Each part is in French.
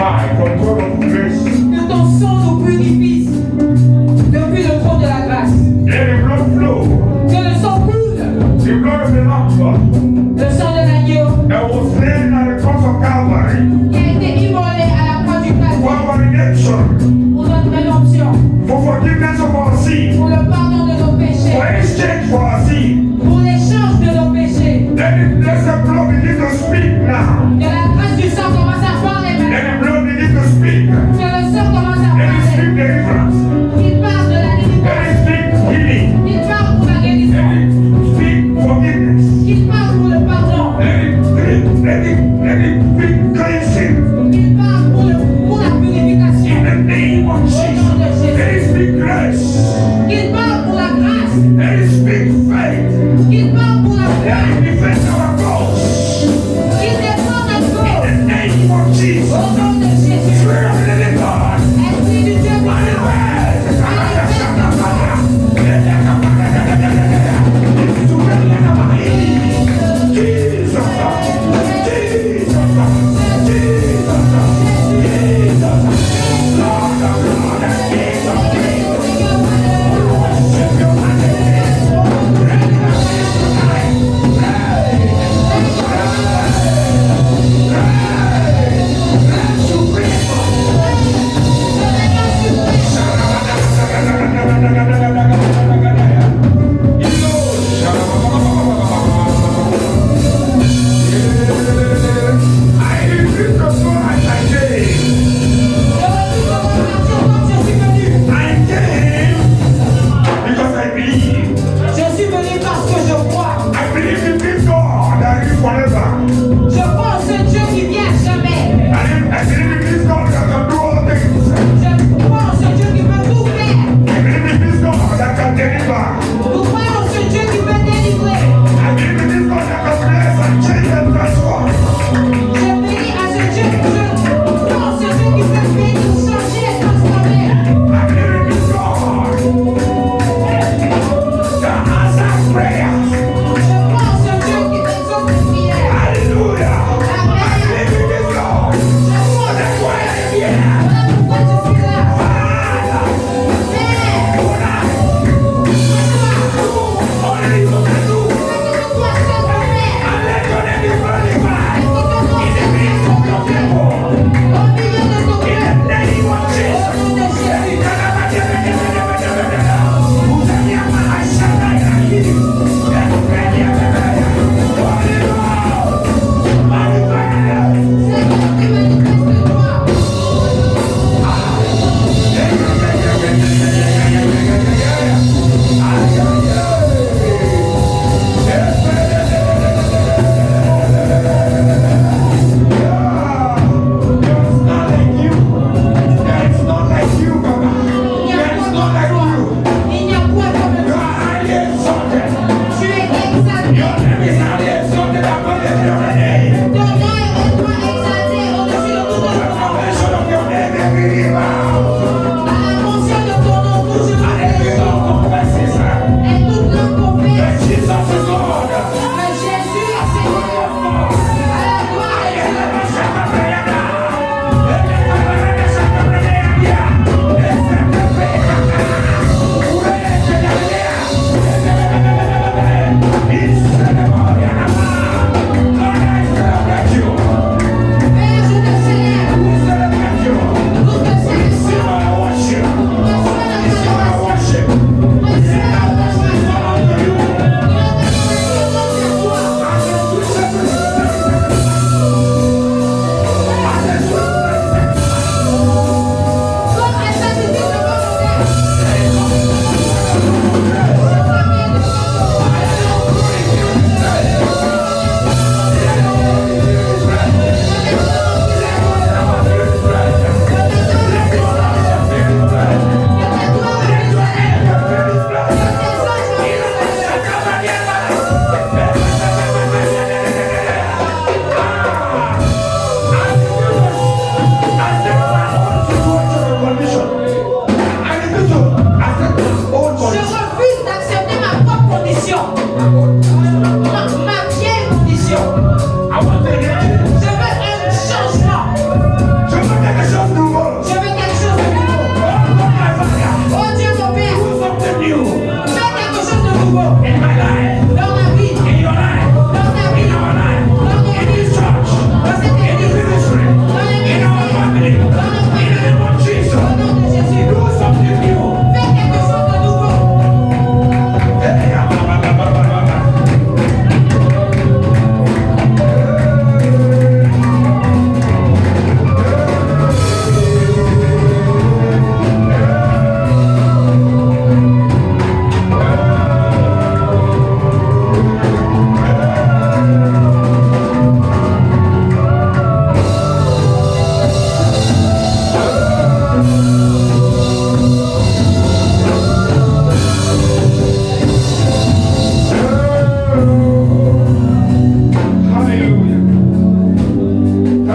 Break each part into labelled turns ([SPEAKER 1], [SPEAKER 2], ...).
[SPEAKER 1] purify from throne of grace.
[SPEAKER 2] Que ton sang nous purifie depuis le trône de la grâce.
[SPEAKER 1] Let the blood flow.
[SPEAKER 2] Que le sang coule.
[SPEAKER 1] The blood of the Lamb
[SPEAKER 2] Le sang de l'agneau
[SPEAKER 1] that was slain at the cross of Calvary
[SPEAKER 2] qui a été immolé à la croix du
[SPEAKER 1] for
[SPEAKER 2] Calvaire
[SPEAKER 1] our redemption,
[SPEAKER 2] pour notre rédemption,
[SPEAKER 1] for forgiveness of our sin,
[SPEAKER 2] pour le pardon de nos péchés,
[SPEAKER 1] for exchange for our sin.
[SPEAKER 2] pour l'échange de nos péchés.
[SPEAKER 1] Let the blood begin to speak now.
[SPEAKER 2] Que la grâce du sang commence à parler
[SPEAKER 1] Let
[SPEAKER 2] maintenant.
[SPEAKER 1] the blood begin to speak.
[SPEAKER 2] Que le sang commence à
[SPEAKER 1] Let it speak
[SPEAKER 2] parler.
[SPEAKER 1] deliverance.
[SPEAKER 2] Il parle de la
[SPEAKER 1] Let
[SPEAKER 2] délivrance.
[SPEAKER 1] it speak healing.
[SPEAKER 2] Il parle pour la
[SPEAKER 1] Let
[SPEAKER 2] guérison.
[SPEAKER 1] it speak forgiveness.
[SPEAKER 2] Il parle pour le pardon.
[SPEAKER 1] Let it speak cleansing.
[SPEAKER 2] Il parle pour la purification.
[SPEAKER 1] In the name of Jesus. Let it speak grace.
[SPEAKER 2] Il parle pour la grâce.
[SPEAKER 1] Let it speak faith.
[SPEAKER 2] Il parle pour la
[SPEAKER 1] Let
[SPEAKER 2] foi.
[SPEAKER 1] it defend our cause.
[SPEAKER 2] Il défend notre cause.
[SPEAKER 1] In the name of Jesus.
[SPEAKER 2] Au nom de Jésus.
[SPEAKER 1] Spirit of the living God.
[SPEAKER 2] Esprit du Dieu vivant.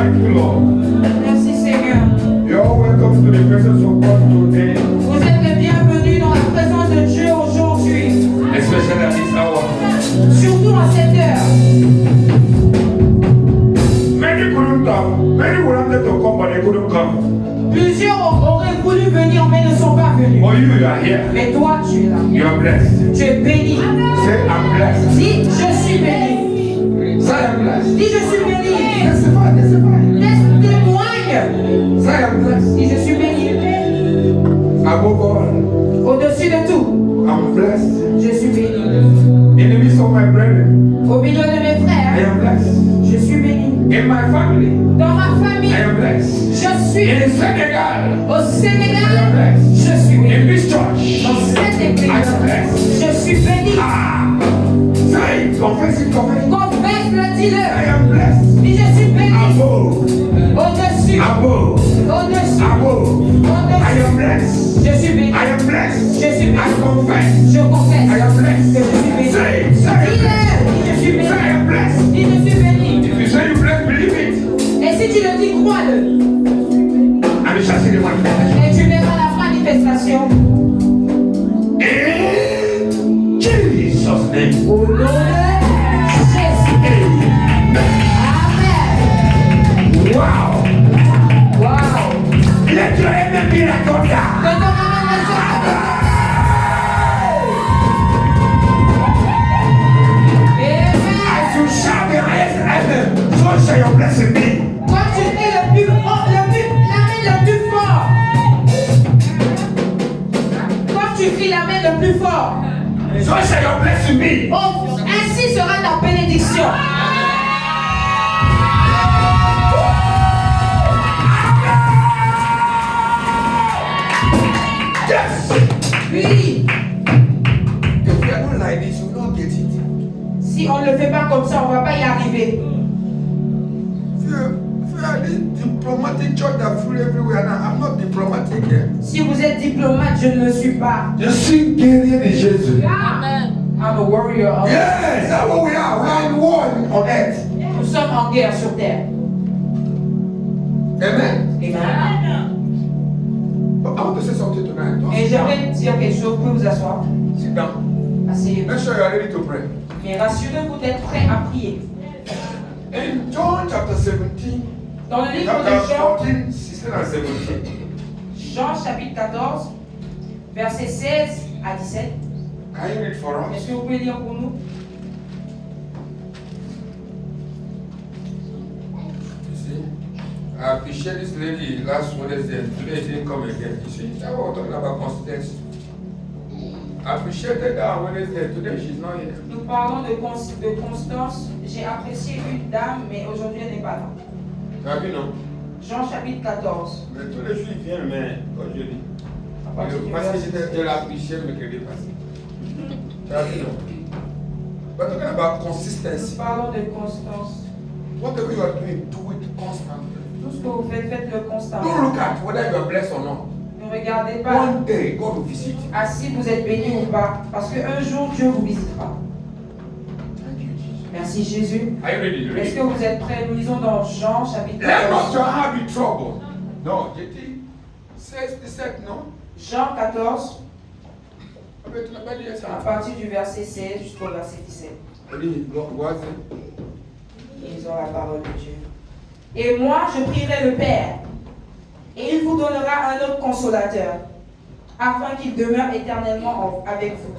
[SPEAKER 1] Thank you, Lord.
[SPEAKER 2] Merci Seigneur.
[SPEAKER 1] You're welcome to the presence of God today,
[SPEAKER 2] Vous êtes les bienvenus dans la présence de Dieu aujourd'hui.
[SPEAKER 1] especially at this hour.
[SPEAKER 2] Surtout à cette heure.
[SPEAKER 1] Many couldn't come. Many wanted to come, but they couldn't come.
[SPEAKER 2] Plusieurs auraient voulu venir mais ne sont pas venus.
[SPEAKER 1] For you, you are here.
[SPEAKER 2] Mais toi, tu es là.
[SPEAKER 1] You are blessed.
[SPEAKER 2] Tu es béni.
[SPEAKER 1] Say, I'm blessed.
[SPEAKER 2] Dis, je suis béni.
[SPEAKER 1] Say, I'm blessed.
[SPEAKER 2] Dis, je suis béni.
[SPEAKER 1] Testify, testify.
[SPEAKER 2] Laisse témoigne.
[SPEAKER 1] Say, I'm blessed.
[SPEAKER 2] Dis, je suis béni.
[SPEAKER 1] Above all,
[SPEAKER 2] Au-dessus de tout,
[SPEAKER 1] I'm blessed.
[SPEAKER 2] je suis béni.
[SPEAKER 1] In the midst of my brethren,
[SPEAKER 2] Au milieu de mes
[SPEAKER 1] I
[SPEAKER 2] frères,
[SPEAKER 1] am blessed.
[SPEAKER 2] je suis béni.
[SPEAKER 1] In my family,
[SPEAKER 2] Dans ma famille,
[SPEAKER 1] I am blessed.
[SPEAKER 2] je suis
[SPEAKER 1] In
[SPEAKER 2] béni.
[SPEAKER 1] Senegal,
[SPEAKER 2] Au
[SPEAKER 1] I am
[SPEAKER 2] Sénégal,
[SPEAKER 1] blessed.
[SPEAKER 2] je suis béni.
[SPEAKER 1] In this church,
[SPEAKER 2] Dans cette
[SPEAKER 1] I
[SPEAKER 2] église,
[SPEAKER 1] am blessed.
[SPEAKER 2] je suis béni.
[SPEAKER 1] Ah, say it, confess it, confess it.
[SPEAKER 2] Confesse-le, dis-le.
[SPEAKER 1] I am blessed.
[SPEAKER 2] Dis, je suis béni.
[SPEAKER 1] Above,
[SPEAKER 2] Au-dessus,
[SPEAKER 1] above,
[SPEAKER 2] au-dessus,
[SPEAKER 1] above. I am
[SPEAKER 2] au-dessus.
[SPEAKER 1] blessed.
[SPEAKER 2] Je suis béni.
[SPEAKER 1] I am blessed.
[SPEAKER 2] Je suis béni.
[SPEAKER 1] I confess.
[SPEAKER 2] Je confesse
[SPEAKER 1] I am
[SPEAKER 2] que
[SPEAKER 1] blessed.
[SPEAKER 2] je suis béni.
[SPEAKER 1] Say it, say it.
[SPEAKER 2] Dis-le. Dis, je suis
[SPEAKER 1] Say
[SPEAKER 2] béni.
[SPEAKER 1] I am blessed.
[SPEAKER 2] Dis, je suis béni.
[SPEAKER 1] If you say you blessed, believe it.
[SPEAKER 2] Et si tu le dis, crois-le.
[SPEAKER 1] And you shall see the manifestation.
[SPEAKER 2] Et tu verras la manifestation.
[SPEAKER 1] In Jesus' name.
[SPEAKER 2] Au nom de Jésus.
[SPEAKER 1] Amen.
[SPEAKER 2] Amen.
[SPEAKER 1] Wow.
[SPEAKER 2] Wow.
[SPEAKER 1] Let your amen be like thunder.
[SPEAKER 2] Que ton amen soit. Amen.
[SPEAKER 1] As you shout the highest amen, so shall your blessing be.
[SPEAKER 2] Quand tu es le plus, l'amen le plus fort. Quand tu cries l'amen le plus fort.
[SPEAKER 1] So shall your blessing be.
[SPEAKER 2] Oh, ainsi sera ta bénédiction.
[SPEAKER 1] Yes.
[SPEAKER 2] Oui.
[SPEAKER 1] If we are not like this, you will not get it.
[SPEAKER 2] Si on ne le fait pas comme ça, on ne va pas y arriver.
[SPEAKER 1] If you are this diplomatic church that flew everywhere now, I'm not diplomatic here.
[SPEAKER 2] Si vous êtes diplomate, je ne le suis pas.
[SPEAKER 1] Je suis guerrier de Jésus.
[SPEAKER 2] Amen. I'm a warrior.
[SPEAKER 1] Yes, that's what we are. We are in war on earth.
[SPEAKER 2] Nous sommes en guerre sur terre.
[SPEAKER 1] Amen.
[SPEAKER 2] Amen.
[SPEAKER 1] But I want to say something tonight. Don't
[SPEAKER 2] Et
[SPEAKER 1] sit down.
[SPEAKER 2] j'aimerais dire quelque chose. Vous pouvez vous asseoir.
[SPEAKER 1] Sit down.
[SPEAKER 2] Asseyez-vous.
[SPEAKER 1] Make sure you are ready to pray.
[SPEAKER 2] Mais rassurez-vous d'être prêt à prier.
[SPEAKER 1] In John chapter 17,
[SPEAKER 2] Dans le livre de
[SPEAKER 1] chapter
[SPEAKER 2] Jean,
[SPEAKER 1] 14, 16 and 17.
[SPEAKER 2] Jean chapitre 14, versets 16 à 17.
[SPEAKER 1] Can you read for us?
[SPEAKER 2] Est-ce que vous pouvez lire pour nous?
[SPEAKER 1] You see, I appreciate this lady last Wednesday and today she didn't come again. You see, that's what we're talking about consistency. I appreciated her on Wednesday, today she's not here.
[SPEAKER 2] Nous parlons de constance. J'ai apprécié une dame, mais aujourd'hui elle n'est pas là.
[SPEAKER 1] Have you know?
[SPEAKER 2] Jean chapitre 14.
[SPEAKER 1] Mais tous les jours il vient, mais aujourd'hui.
[SPEAKER 2] à partir du
[SPEAKER 1] Parce
[SPEAKER 2] verset
[SPEAKER 1] que je l'appréciais le mercredi passé. Have you know? We're talking about
[SPEAKER 2] Nous
[SPEAKER 1] consistency.
[SPEAKER 2] parlons de constance.
[SPEAKER 1] Whatever you are doing, do it constantly.
[SPEAKER 2] Tout ce que vous faites, faites-le constamment.
[SPEAKER 1] Don't look at whether you are blessed or not.
[SPEAKER 2] Ne regardez pas
[SPEAKER 1] One day, God will visit you.
[SPEAKER 2] à si vous êtes béni ou pas, parce qu'un jour Dieu vous visitera.
[SPEAKER 1] Thank you, Jesus.
[SPEAKER 2] Merci Jésus.
[SPEAKER 1] Are you ready? You
[SPEAKER 2] Est-ce
[SPEAKER 1] ready?
[SPEAKER 2] que vous êtes prêts? Nous lisons dans Jean chapitre
[SPEAKER 1] Let not
[SPEAKER 2] 14.
[SPEAKER 1] your heart be troubled. No, JT says the set, no?
[SPEAKER 2] Jean 14,
[SPEAKER 1] I bet nobody else
[SPEAKER 2] à
[SPEAKER 1] has.
[SPEAKER 2] partir du verset 16 jusqu'au verset 17.
[SPEAKER 1] Ready? Was it?
[SPEAKER 2] Ils ont la parole de Dieu. Et moi, je prierai le Père, et il vous donnera un autre consolateur, afin qu'il demeure éternellement avec vous.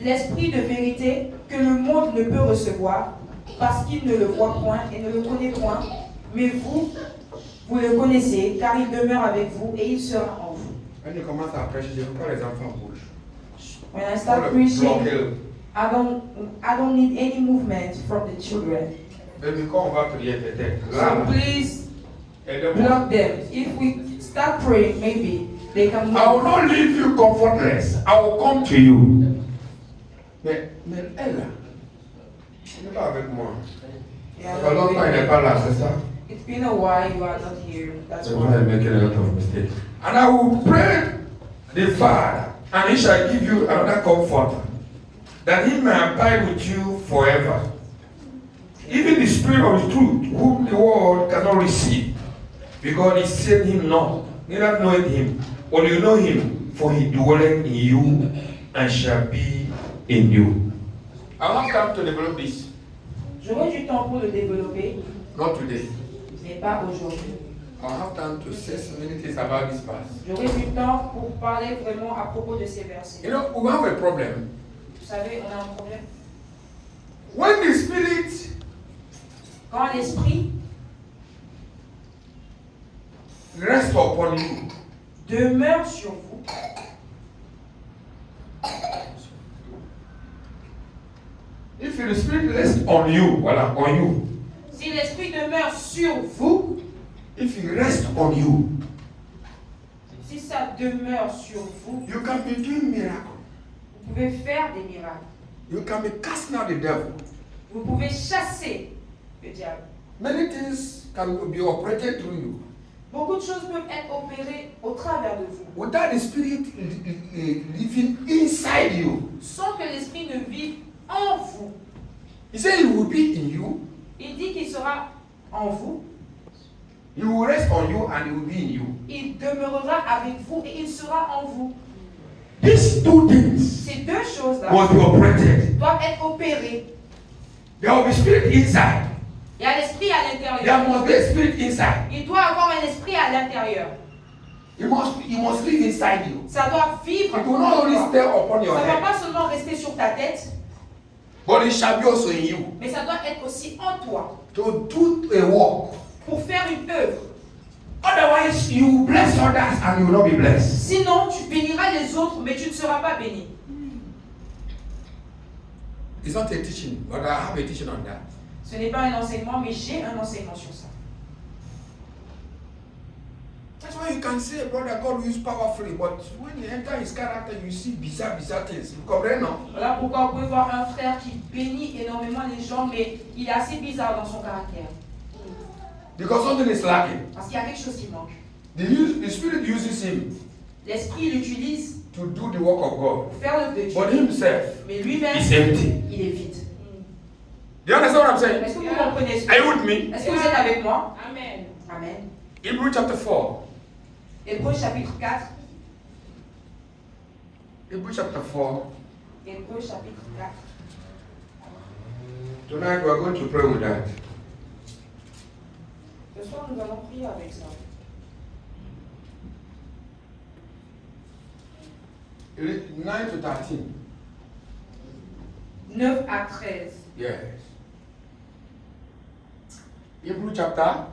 [SPEAKER 2] L'Esprit de vérité que le monde ne peut recevoir, parce qu'il ne le voit point et ne le connaît point, mais vous, vous le connaissez, car il demeure avec vous et il sera en vous.
[SPEAKER 1] Quand il commence à prêcher, je veux pas les enfants bougent.
[SPEAKER 2] When I
[SPEAKER 1] Pas
[SPEAKER 2] start
[SPEAKER 1] le
[SPEAKER 2] preaching,
[SPEAKER 1] bloquer.
[SPEAKER 2] I don't need any movement from the children.
[SPEAKER 1] Mais quand on va prier, peut-être.
[SPEAKER 2] So
[SPEAKER 1] Là,
[SPEAKER 2] please
[SPEAKER 1] aidez-moi.
[SPEAKER 2] block them. If we start praying, maybe they can
[SPEAKER 1] I will
[SPEAKER 2] move.
[SPEAKER 1] not leave you comfortless. I will come to you. Mais elle, elle n'est pas avec moi.
[SPEAKER 2] Yeah,
[SPEAKER 1] Ça fait longtemps qu'elle n'est pas là, c'est ça?
[SPEAKER 2] it's been a while you are not here. That's
[SPEAKER 1] That's why I'm
[SPEAKER 2] why.
[SPEAKER 1] making a lot of mistakes. And I will pray the Father, and He shall give you another comforter, that He may abide with you forever. Even the Spirit of the truth, whom the world cannot not receive, because he said him not, neither knoweth him, or you know him, for he dwelleth in you and shall be in you. I have time to develop this.
[SPEAKER 2] J'aurai du temps pour le développer,
[SPEAKER 1] Not today.
[SPEAKER 2] mais pas aujourd'hui.
[SPEAKER 1] I have time to say so many things about this verse.
[SPEAKER 2] J'aurai du temps pour parler vraiment à propos de ces versets.
[SPEAKER 1] You know, we have a problem.
[SPEAKER 2] Vous savez, on a un problème.
[SPEAKER 1] When the Spirit
[SPEAKER 2] Quand l'Esprit
[SPEAKER 1] rests upon you,
[SPEAKER 2] demeure sur vous,
[SPEAKER 1] if the Spirit rests on you, voilà, on you,
[SPEAKER 2] si l'Esprit demeure sur vous,
[SPEAKER 1] if he rests on you,
[SPEAKER 2] si ça demeure sur vous,
[SPEAKER 1] you can be doing miracles.
[SPEAKER 2] vous pouvez faire des miracles.
[SPEAKER 1] You can be casting out the devil.
[SPEAKER 2] Vous pouvez chasser le diable.
[SPEAKER 1] Many things can be operated through you.
[SPEAKER 2] Beaucoup de choses peuvent être opérées au travers de vous,
[SPEAKER 1] Without the Spirit living inside you.
[SPEAKER 2] sans que l'Esprit ne vive en vous.
[SPEAKER 1] He said he will be in you,
[SPEAKER 2] Il dit qu'il sera en vous,
[SPEAKER 1] he will rest on you, and he will be in you.
[SPEAKER 2] il demeurera avec vous et il sera en vous.
[SPEAKER 1] These two things
[SPEAKER 2] Ces deux choses-là
[SPEAKER 1] must be operated.
[SPEAKER 2] doivent être opérées.
[SPEAKER 1] There will be spirit inside.
[SPEAKER 2] Il y a l'esprit à
[SPEAKER 1] There
[SPEAKER 2] l'intérieur.
[SPEAKER 1] must be a spirit inside.
[SPEAKER 2] Il doit avoir un esprit à l'intérieur.
[SPEAKER 1] He must live inside you.
[SPEAKER 2] Ça doit vivre.
[SPEAKER 1] It will not only stay upon your
[SPEAKER 2] Ça ne va
[SPEAKER 1] head,
[SPEAKER 2] pas seulement rester sur ta tête,
[SPEAKER 1] but it shall be also in you.
[SPEAKER 2] mais ça doit être aussi en toi
[SPEAKER 1] To do a work.
[SPEAKER 2] pour faire une œuvre.
[SPEAKER 1] Otherwise, you will bless others and you will not be blessed.
[SPEAKER 2] Sinon, tu béniras les autres, mais tu ne seras pas béni.
[SPEAKER 1] It's not a teaching, but I have a teaching on that.
[SPEAKER 2] Ce n'est pas un enseignement, mais j'ai un enseignement sur ça.
[SPEAKER 1] That's why you can say, brother, God will use powerfully, but when you enter his character, you see bizarre things. You comprehend now?
[SPEAKER 2] Voilà pourquoi vous pouvez voir un frère qui bénit énormément les gens, mais il est assez bizarre dans son caractère.
[SPEAKER 1] Because something is lacking.
[SPEAKER 2] Parce qu'il y a quelque chose qui manque.
[SPEAKER 1] The Spirit uses him
[SPEAKER 2] L'esprit l'utilise
[SPEAKER 1] to do the work of God,
[SPEAKER 2] pour faire l'œuvre de Dieu.
[SPEAKER 1] but himself
[SPEAKER 2] Mais lui-même,
[SPEAKER 1] is empty.
[SPEAKER 2] il est vide.
[SPEAKER 1] Do you understand what I'm saying?
[SPEAKER 2] Est-ce que vous comprenez ce
[SPEAKER 1] Are you with me?
[SPEAKER 2] Est-ce que vous êtes avec moi?
[SPEAKER 3] Amen.
[SPEAKER 2] Amen.
[SPEAKER 1] Hebrews chapter 4.
[SPEAKER 2] Hébreux chapitre 4.
[SPEAKER 1] Hebrews chapter 4.
[SPEAKER 2] Hébreux chapitre 4.
[SPEAKER 1] Tonight we are going to pray with that.
[SPEAKER 2] Ce soir, nous allons prier avec ça.
[SPEAKER 1] 9 to 13.
[SPEAKER 2] 9 à 13.
[SPEAKER 1] Yes. Hebrews chapter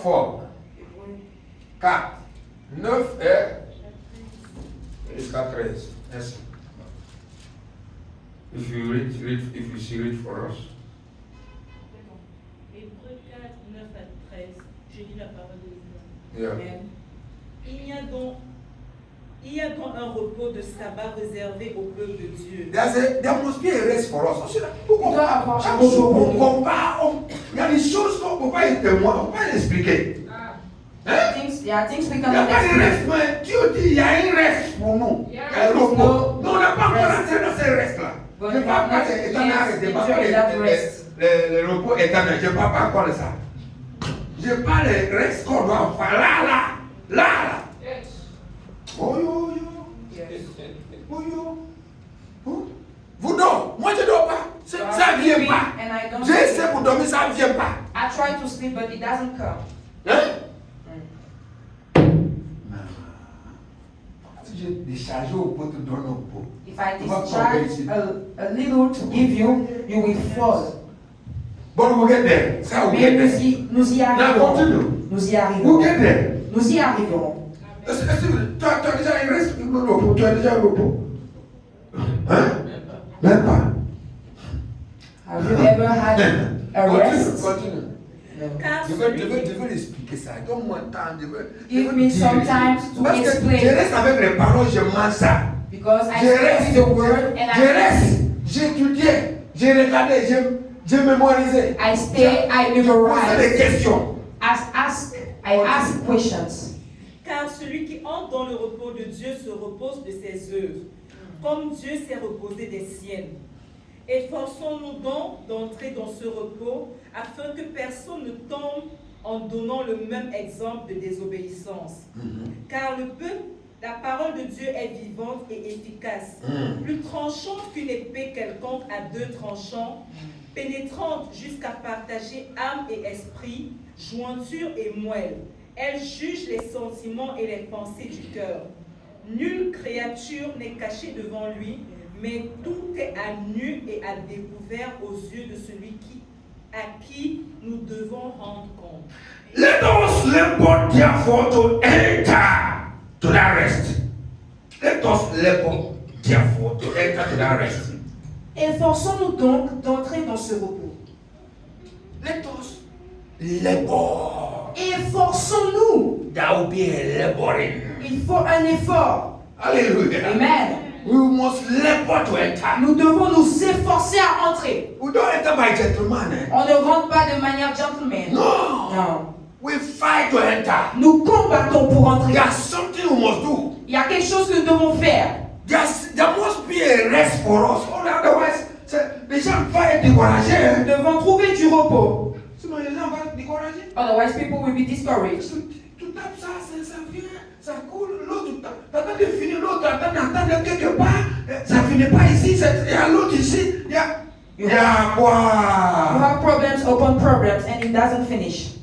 [SPEAKER 1] 4.
[SPEAKER 2] Hébreux
[SPEAKER 1] 4. 9 et jusqu'à 13. Merci. If you read, if you see it for us.
[SPEAKER 3] Hébreux 4, 9 à 13. Je lis la parole de Dieu.
[SPEAKER 1] Yeah.
[SPEAKER 2] Amen.
[SPEAKER 3] Il y a donc un repos de sabbat réservé au peuple de Dieu.
[SPEAKER 1] There must be a rest for us.
[SPEAKER 2] Il doit avoir
[SPEAKER 1] Chaque
[SPEAKER 2] un repos
[SPEAKER 1] jour,
[SPEAKER 2] pour nous.
[SPEAKER 1] il y a des choses qu'on ne peut pas être témoin, on ne peut pas l'expliquer. Hein?
[SPEAKER 2] There are things we
[SPEAKER 1] Il n'y a
[SPEAKER 2] cannot
[SPEAKER 1] pas de
[SPEAKER 2] explain.
[SPEAKER 1] reste, mais Dieu dit il y a un reste pour nous. Il y a un repos.
[SPEAKER 2] no
[SPEAKER 1] Mais on n'a pas encore
[SPEAKER 2] rest.
[SPEAKER 1] entré dans ce reste-là.
[SPEAKER 2] But
[SPEAKER 1] Je ne parle pas
[SPEAKER 2] we have
[SPEAKER 1] des
[SPEAKER 2] not
[SPEAKER 1] éternels,
[SPEAKER 2] yet
[SPEAKER 1] je ne parle pas
[SPEAKER 2] entered that rest.
[SPEAKER 1] le repos éternel, je ne parle pas encore de ça. Je parle des restes qu'on doit faire là. Oh yo. Oh yo. Oh. Vous dormez, moi je ne dors pas. Ça ne vient pas.
[SPEAKER 2] And I don't
[SPEAKER 1] J'ai essayé pour dormir, ça ne vient pas.
[SPEAKER 2] I try to sleep, but it doesn't come.
[SPEAKER 1] Hein? Si je décharge au pot, te donne au pot.
[SPEAKER 2] If I discharge a little to give you, you will fall.
[SPEAKER 1] But we'll get there. Ça, we'll
[SPEAKER 2] Mais
[SPEAKER 1] get there.
[SPEAKER 2] nous y
[SPEAKER 1] Now
[SPEAKER 2] arriverons.
[SPEAKER 1] continue.
[SPEAKER 2] Nous y
[SPEAKER 1] We'll
[SPEAKER 2] arriverons.
[SPEAKER 1] get there.
[SPEAKER 2] Nous y arriverons.
[SPEAKER 1] Est-ce que tu as déjà un reste de repos? Tu as déjà un repos? Hein? Même pas.
[SPEAKER 2] Have you ever had a rest?
[SPEAKER 1] Continue.
[SPEAKER 2] No.
[SPEAKER 3] Car
[SPEAKER 1] Je
[SPEAKER 3] celui
[SPEAKER 1] veux l'expliquer ça. Donne-moi le temps.
[SPEAKER 2] Give me some time to
[SPEAKER 1] Parce que
[SPEAKER 2] explain.
[SPEAKER 1] je reste avec les paroles, je mange ça.
[SPEAKER 2] Because I
[SPEAKER 1] Je
[SPEAKER 2] stay
[SPEAKER 1] reste,
[SPEAKER 2] with the word and
[SPEAKER 1] je reste, j'étudiais, j'ai regardé, j'ai mémorisé.
[SPEAKER 2] I stay, I
[SPEAKER 1] Je posais des
[SPEAKER 2] memorize.
[SPEAKER 1] questions.
[SPEAKER 2] I ask questions.
[SPEAKER 3] Car celui qui entre dans le repos de Dieu se repose de ses œuvres, comme Dieu s'est reposé des siennes. Efforçons-nous donc d'entrer dans ce repos, afin que personne ne tombe en donnant le même exemple de désobéissance. Car la parole de Dieu est vivante et efficace, plus tranchante qu'une épée quelconque à 2 tranchants, pénétrante jusqu'à partager âme et esprit, jointure et moelle. Elle juge les sentiments et les pensées du cœur. Nulle créature n'est cachée devant lui, mais tout est à nu et à découvert aux yeux de celui à qui nous devons rendre compte.
[SPEAKER 1] Let us labor therefore to enter to that rest. Let us labor therefore to enter to that rest.
[SPEAKER 2] Efforçons-nous donc d'entrer dans ce repos.
[SPEAKER 1] Let us labor.
[SPEAKER 2] Efforçons-nous.
[SPEAKER 1] That will be a laboring.
[SPEAKER 2] Il faut un effort.
[SPEAKER 1] Hallelujah.
[SPEAKER 2] Amen.
[SPEAKER 1] We must labor to enter.
[SPEAKER 2] Nous devons nous efforcer à entrer.
[SPEAKER 1] We don't enter by gentleman.
[SPEAKER 2] On ne rentre pas de manière gentleman.
[SPEAKER 1] No.
[SPEAKER 2] Non.
[SPEAKER 1] We fight to enter.
[SPEAKER 2] Nous combattons pour entrer.
[SPEAKER 1] There's something we must do.
[SPEAKER 2] Il y a quelque chose que nous devons faire.
[SPEAKER 1] There must be a rest for us. Otherwise, les gens vont être découragés.
[SPEAKER 2] Nous devons trouver du repos.
[SPEAKER 1] Sinon, les gens vont être découragés.
[SPEAKER 2] Otherwise, people will be discouraged.
[SPEAKER 1] Tu tapes ça, ça vient, ça coule. L'autre, t'attends de finir, l'autre, t'attends quelque part. Ça finit pas ici, il y a l'autre ici. Il y a quoi?
[SPEAKER 2] You have problems upon problems and it doesn't finish.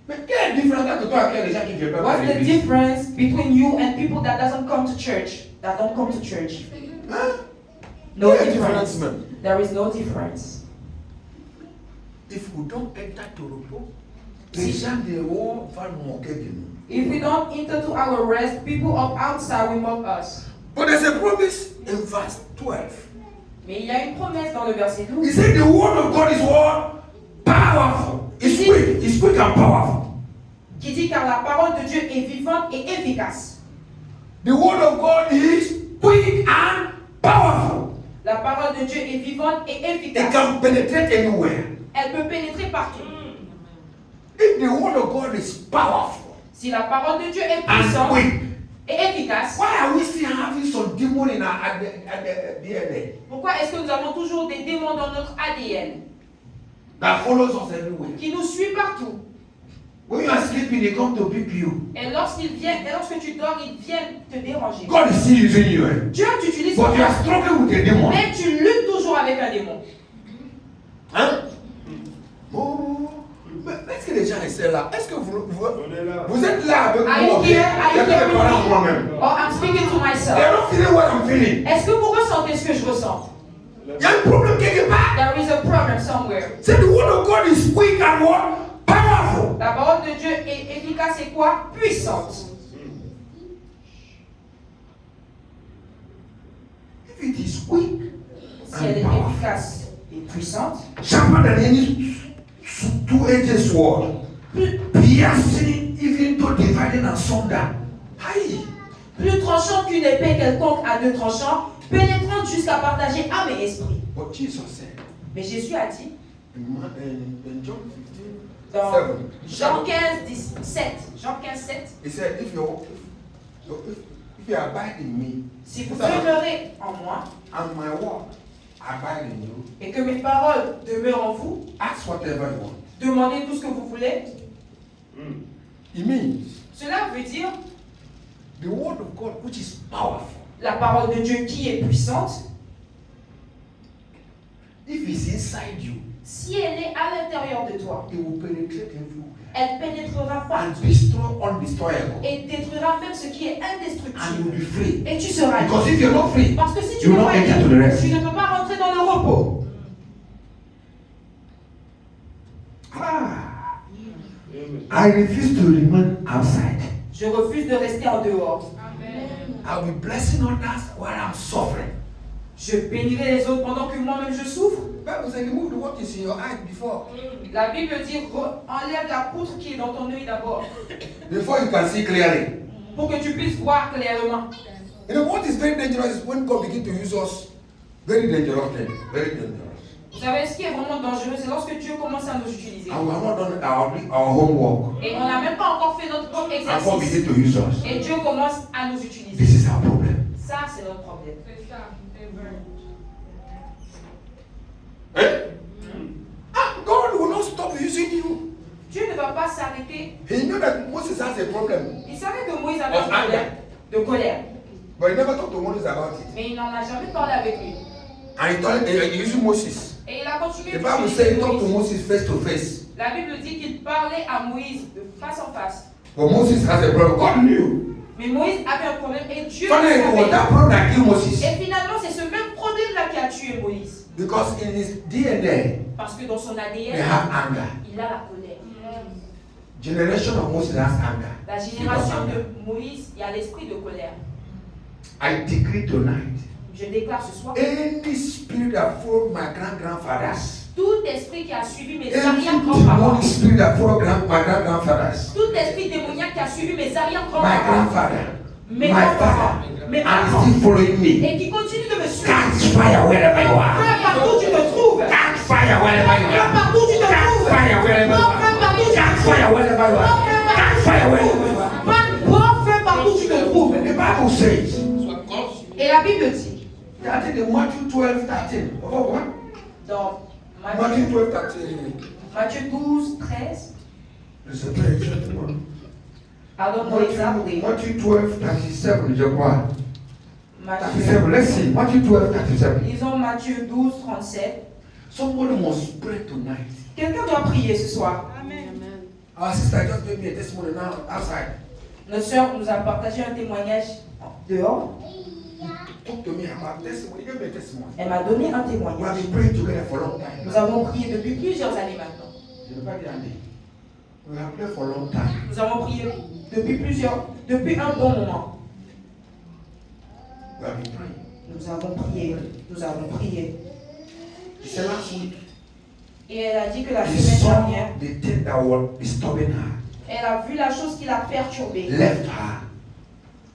[SPEAKER 1] Mais quelle différence entre toi et les gens qui viennent pas?
[SPEAKER 2] What's the difference between you and people that doesn't come to church? That don't come to church?
[SPEAKER 1] Hein?
[SPEAKER 2] No
[SPEAKER 1] Quelle
[SPEAKER 2] difference.
[SPEAKER 1] différence même?
[SPEAKER 2] There is no difference.
[SPEAKER 1] If we don't enter to repos, les gens de haut vont moquer de nous.
[SPEAKER 2] If we don't enter to our rest, people up outside will mock us.
[SPEAKER 1] But there's a promise in verse 12.
[SPEAKER 2] Mais il y a une promesse dans le verset
[SPEAKER 1] He
[SPEAKER 2] 12.
[SPEAKER 1] said the word of God is what? Powerful. It's quick. It's quick and powerful.
[SPEAKER 2] Qui dit car la parole de Dieu est vivante et efficace.
[SPEAKER 1] The word of God is quick and powerful.
[SPEAKER 2] La parole de Dieu est vivante et
[SPEAKER 1] It
[SPEAKER 2] efficace.
[SPEAKER 1] can penetrate anywhere.
[SPEAKER 2] Elle peut pénétrer partout.
[SPEAKER 1] If the word of God is powerful
[SPEAKER 2] Si la parole de Dieu est
[SPEAKER 1] and
[SPEAKER 2] puissante
[SPEAKER 1] quick,
[SPEAKER 2] et efficace,
[SPEAKER 1] why are we still having some demon in at the DNA
[SPEAKER 2] pourquoi est-ce que nous avons toujours des démons dans notre ADN
[SPEAKER 1] that follows us everywhere?
[SPEAKER 2] qui nous suivent partout?
[SPEAKER 1] When you are sleeping, they come to pick you.
[SPEAKER 2] Et lorsqu'ils viennent, et lorsque tu dors, ils viennent te déranger.
[SPEAKER 1] God is still using you,
[SPEAKER 2] Dieu t'utilise,
[SPEAKER 1] but you are struggling with a demon.
[SPEAKER 2] mais tu luttes toujours avec un démon.
[SPEAKER 1] Hein? Oh, mais est-ce que les gens essaient là? Est-ce que vous êtes là avec
[SPEAKER 2] Are
[SPEAKER 1] moi?
[SPEAKER 2] you here? Are you
[SPEAKER 1] Est-ce que
[SPEAKER 2] here
[SPEAKER 1] les
[SPEAKER 2] with
[SPEAKER 1] parents
[SPEAKER 2] me?
[SPEAKER 1] moi-même?
[SPEAKER 2] Oh, I'm speaking to
[SPEAKER 1] They
[SPEAKER 2] myself.
[SPEAKER 1] are not feeling what I'm feeling.
[SPEAKER 2] Est-ce que vous ressentez ce que je ressens?
[SPEAKER 1] Il y a un problème quelque part.
[SPEAKER 2] There is a problem somewhere.
[SPEAKER 1] Say the word of God is quick and what? Powerful.
[SPEAKER 2] La parole de Dieu est efficace et quoi? Puissante.
[SPEAKER 1] If it is quick
[SPEAKER 2] Si elle est
[SPEAKER 1] and powerful,
[SPEAKER 2] efficace et puissante,
[SPEAKER 1] sharper than any two-edged sword, piercing even to dividing asunder. Aïe.
[SPEAKER 2] plus tranchante qu'une épée quelconque à 2 tranchants, pénétrante jusqu'à partager âme et esprit.
[SPEAKER 1] But Jesus said
[SPEAKER 2] Mais Jésus a dit
[SPEAKER 1] in John 15,
[SPEAKER 2] dans
[SPEAKER 1] 7,
[SPEAKER 2] Jean 15, 17, Jean 15, 7,
[SPEAKER 1] he said, if you abide in me,
[SPEAKER 2] si vous demeurez en moi
[SPEAKER 1] and my word abide in you,
[SPEAKER 2] et que mes paroles demeurent en vous,
[SPEAKER 1] ask whatever you want.
[SPEAKER 2] demandez tout ce que vous voulez.
[SPEAKER 1] It means
[SPEAKER 2] Cela veut dire
[SPEAKER 1] the word of God, which is powerful,
[SPEAKER 2] la parole de Dieu qui est puissante,
[SPEAKER 1] if it's inside you,
[SPEAKER 2] si elle est à l'intérieur de toi,
[SPEAKER 1] it will penetrate everywhere
[SPEAKER 2] elle pénétrera pas
[SPEAKER 1] and destroy undestroyable,
[SPEAKER 2] et détruira même ce qui est
[SPEAKER 1] and
[SPEAKER 2] indestructible.
[SPEAKER 1] you'll be free.
[SPEAKER 2] Et tu seras libre.
[SPEAKER 1] Because if you're not free,
[SPEAKER 2] Parce que si tu
[SPEAKER 1] you
[SPEAKER 2] n'es
[SPEAKER 1] will
[SPEAKER 2] pas
[SPEAKER 1] not enter to the
[SPEAKER 2] libre,
[SPEAKER 1] rest.
[SPEAKER 2] tu ne peux pas rentrer dans le repos.
[SPEAKER 1] I refuse to remain outside.
[SPEAKER 2] Je refuse de rester en dehors.
[SPEAKER 1] I'll be blessing others while I'm suffering.
[SPEAKER 2] Je bénirai les autres pendant que moi-même je souffre.
[SPEAKER 1] Bible says remove what is in your eye before
[SPEAKER 2] La Bible dit enlève la poutre qui est dans ton œil d'abord
[SPEAKER 1] you can see clearly.
[SPEAKER 2] pour que tu puisses voir clairement.
[SPEAKER 1] You know what is very dangerous is when God begin to use us. Very dangerous thing. Very dangerous.
[SPEAKER 2] Vous savez ce qui est vraiment dangereux, c'est lorsque Dieu commence à nous utiliser.
[SPEAKER 1] And we have not done our homework.
[SPEAKER 2] Et on n'a même pas encore fait notre propre
[SPEAKER 1] And God
[SPEAKER 2] exercice.
[SPEAKER 1] begin to use us.
[SPEAKER 2] Et Dieu commence à nous utiliser.
[SPEAKER 1] This is our problem.
[SPEAKER 2] Ça, c'est notre problème.
[SPEAKER 1] Eh? God will not stop using you.
[SPEAKER 2] Dieu ne va doit pas s'arrêter.
[SPEAKER 1] He knew that Moses has a problem.
[SPEAKER 2] Il savait que Moïse avait
[SPEAKER 1] Of
[SPEAKER 2] un problème de colère.
[SPEAKER 1] But he never talked to Moses about it.
[SPEAKER 2] Mais il n'en a jamais parlé avec lui.
[SPEAKER 1] And he told he used Moses.
[SPEAKER 2] Et il a continué
[SPEAKER 1] The Bible says he talked to Moses face to face.
[SPEAKER 2] La Bible dit qu'il parlait à Moïse de face en face.
[SPEAKER 1] But Moses has a problem. God knew.
[SPEAKER 2] Mais Moïse avait un problème et Dieu le
[SPEAKER 1] Finally, it was
[SPEAKER 2] savait.
[SPEAKER 1] that problem that killed Moses.
[SPEAKER 2] Et finalement, c'est ce même problème-là qui a tué Moïse.
[SPEAKER 1] Because in his DNA,
[SPEAKER 2] Parce que dans son
[SPEAKER 1] they
[SPEAKER 2] ADN,
[SPEAKER 1] have anger.
[SPEAKER 2] il a la colère.
[SPEAKER 1] Generation of Moses has anger.
[SPEAKER 2] La génération de Moïse, il y a l'esprit de colère.
[SPEAKER 1] I decree tonight,
[SPEAKER 2] Je déclare ce soir,
[SPEAKER 1] any spirit that followed my grandfathers,
[SPEAKER 2] tout esprit qui a suivi mes
[SPEAKER 1] any demonic
[SPEAKER 2] arrière-grands-parents,
[SPEAKER 1] spirit that followed my grandfathers,
[SPEAKER 2] tout esprit démoniaque qui a suivi mes
[SPEAKER 1] my
[SPEAKER 2] arrière-grands-parents,
[SPEAKER 1] grandfather,
[SPEAKER 2] mes
[SPEAKER 1] my
[SPEAKER 2] grands-parents,
[SPEAKER 1] father,
[SPEAKER 2] mes
[SPEAKER 1] and
[SPEAKER 2] parents,
[SPEAKER 1] still following me,
[SPEAKER 2] et qui continue de me suivre.
[SPEAKER 1] catch fire wherever you are.
[SPEAKER 2] Frère, partout où tu te trouves.
[SPEAKER 1] Catch fire wherever you
[SPEAKER 2] Frère,
[SPEAKER 1] are.
[SPEAKER 2] partout où tu te
[SPEAKER 1] Catch
[SPEAKER 2] trouves.
[SPEAKER 1] fire wherever you
[SPEAKER 2] Prends feu partout où tu te
[SPEAKER 1] Catch
[SPEAKER 2] trouves.
[SPEAKER 1] fire wherever you are. Catch fire wherever you are.
[SPEAKER 2] Prends feu partout où tu te trouves.
[SPEAKER 1] The Bible says,
[SPEAKER 2] Et la Bible dit,
[SPEAKER 1] that in Matthew 12:13. Oh, what?
[SPEAKER 2] dans
[SPEAKER 1] Matthew
[SPEAKER 2] Matthieu
[SPEAKER 1] 12:13.
[SPEAKER 2] Matthieu 12, 13,
[SPEAKER 1] Je sais pas exactement.
[SPEAKER 2] pardonne-moi l'exemple.
[SPEAKER 1] Matthew 12:37, je crois.
[SPEAKER 2] Matthieu,
[SPEAKER 1] 37. Let's see. Matthew 12:37.
[SPEAKER 2] lisons Matthieu 12, 37.
[SPEAKER 1] Somebody must pray tonight.
[SPEAKER 2] Quelqu'un doit prier ce soir.
[SPEAKER 1] Our sister just gave me a testimony now outside.
[SPEAKER 2] Notre sœur nous a partagé un témoignage dehors.
[SPEAKER 1] Talk to me about testimony. Give me a testimony.
[SPEAKER 2] Elle m'a donné un
[SPEAKER 1] We have
[SPEAKER 2] témoignage.
[SPEAKER 1] been praying together for a long time.
[SPEAKER 2] Nous avons prié depuis plusieurs années maintenant.
[SPEAKER 1] Je ne vais pas dire année. We have prayed for a long time.
[SPEAKER 2] Nous avons prié depuis un bon moment.
[SPEAKER 1] We have been praying.
[SPEAKER 2] Nous avons prié.
[SPEAKER 1] She said last week,
[SPEAKER 2] Et elle a dit que la
[SPEAKER 1] she
[SPEAKER 2] semaine
[SPEAKER 1] saw
[SPEAKER 2] dernière,
[SPEAKER 1] the thing that was disturbing her,
[SPEAKER 2] elle a vu la chose qui l'a perturbée,
[SPEAKER 1] left her,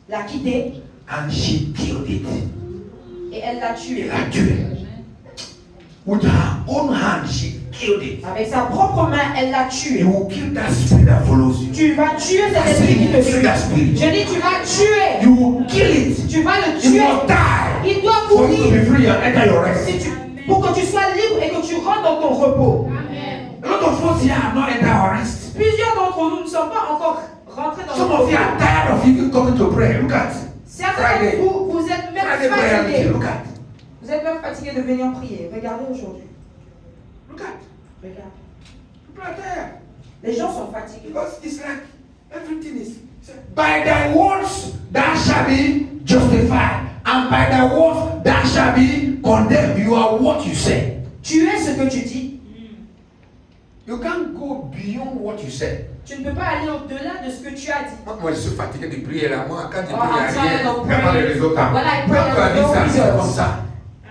[SPEAKER 2] l'a quittée
[SPEAKER 1] and she killed it.
[SPEAKER 2] et elle l'a
[SPEAKER 1] Elle
[SPEAKER 2] tuée.
[SPEAKER 1] l'a tué. With her own hand, she killed it.
[SPEAKER 2] Avec sa propre main, elle l'a tuée.
[SPEAKER 1] You will kill that spirit that follows you.
[SPEAKER 2] Tu vas tuer
[SPEAKER 1] I
[SPEAKER 2] cet
[SPEAKER 1] said
[SPEAKER 2] esprit qui
[SPEAKER 1] you
[SPEAKER 2] te
[SPEAKER 1] will kill
[SPEAKER 2] suit.
[SPEAKER 1] that spirit.
[SPEAKER 2] Je dis, tu vas tuer.
[SPEAKER 1] You will kill it.
[SPEAKER 2] Tu vas le
[SPEAKER 1] You
[SPEAKER 2] tuer.
[SPEAKER 1] must die.
[SPEAKER 2] Il doit
[SPEAKER 1] For you to be
[SPEAKER 2] mourir.
[SPEAKER 1] free and enter your rest.
[SPEAKER 2] Pour que tu sois libre et que tu rentres dans ton repos.
[SPEAKER 1] A lot of us here have not entered our rest.
[SPEAKER 2] Plusieurs d'entre nous ne sont pas encore rentrés dans
[SPEAKER 1] Some
[SPEAKER 2] notre
[SPEAKER 1] of you
[SPEAKER 2] repos.
[SPEAKER 1] are tired of even coming to pray. Look at
[SPEAKER 2] Certains
[SPEAKER 1] Friday.
[SPEAKER 2] d'entre vous, vous êtes même
[SPEAKER 1] Friday prayer meeting.
[SPEAKER 2] fatigués.
[SPEAKER 1] Look at.
[SPEAKER 2] Vous êtes même fatigués de venir prier. Regardez aujourd'hui.
[SPEAKER 1] Look at.
[SPEAKER 2] Regarde.
[SPEAKER 1] People are tired.
[SPEAKER 2] Les gens sont fatigués.
[SPEAKER 1] Because it's like everything is. By thy words thou shalt be justified, and by thy words thou shalt be condemned. You are what you say.
[SPEAKER 2] Tu es ce que tu dis.
[SPEAKER 1] You can't go beyond what you say.
[SPEAKER 2] Tu ne peux pas aller au-delà de ce que tu as dit.
[SPEAKER 1] Moi, je suis fatigué de prier là. Moi, quand je
[SPEAKER 2] Oh,
[SPEAKER 1] prie,
[SPEAKER 2] I'm
[SPEAKER 1] il n'y a
[SPEAKER 2] tired
[SPEAKER 1] rien.
[SPEAKER 2] of
[SPEAKER 1] Il n'y a pas de
[SPEAKER 2] praying.
[SPEAKER 1] résultat.
[SPEAKER 2] When I
[SPEAKER 1] Quand
[SPEAKER 2] pray,
[SPEAKER 1] tu as dit
[SPEAKER 2] there's no
[SPEAKER 1] ça, c'est comme
[SPEAKER 2] results.
[SPEAKER 1] ça.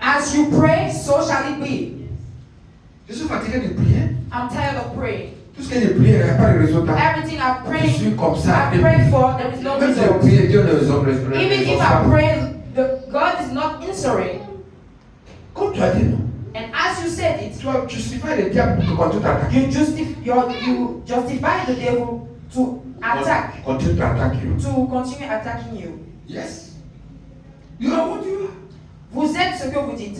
[SPEAKER 2] As you pray, so shall it be.
[SPEAKER 1] Je suis fatigué de prier.
[SPEAKER 2] I'm tired of praying.
[SPEAKER 1] Tout ce que j'ai prié, il n'y a pas de résultat.
[SPEAKER 2] Everything I've
[SPEAKER 1] Je
[SPEAKER 2] prayed,
[SPEAKER 1] suis comme ça.
[SPEAKER 2] I've prayed for, there is no
[SPEAKER 1] Même si j'ai
[SPEAKER 2] result.
[SPEAKER 1] prié, Dieu ne résout
[SPEAKER 2] Even if I pray, God is not answering.
[SPEAKER 1] Comme tu as dit, non.
[SPEAKER 2] And as you said it,
[SPEAKER 1] Tu as justifié le diable pour continuer t'attaquer.
[SPEAKER 2] you justify the devil to attack,
[SPEAKER 1] Continue t'attaquer.
[SPEAKER 2] to continue attacking you.
[SPEAKER 1] Yes. You are what you are.
[SPEAKER 2] Vous êtes ce que vous dites.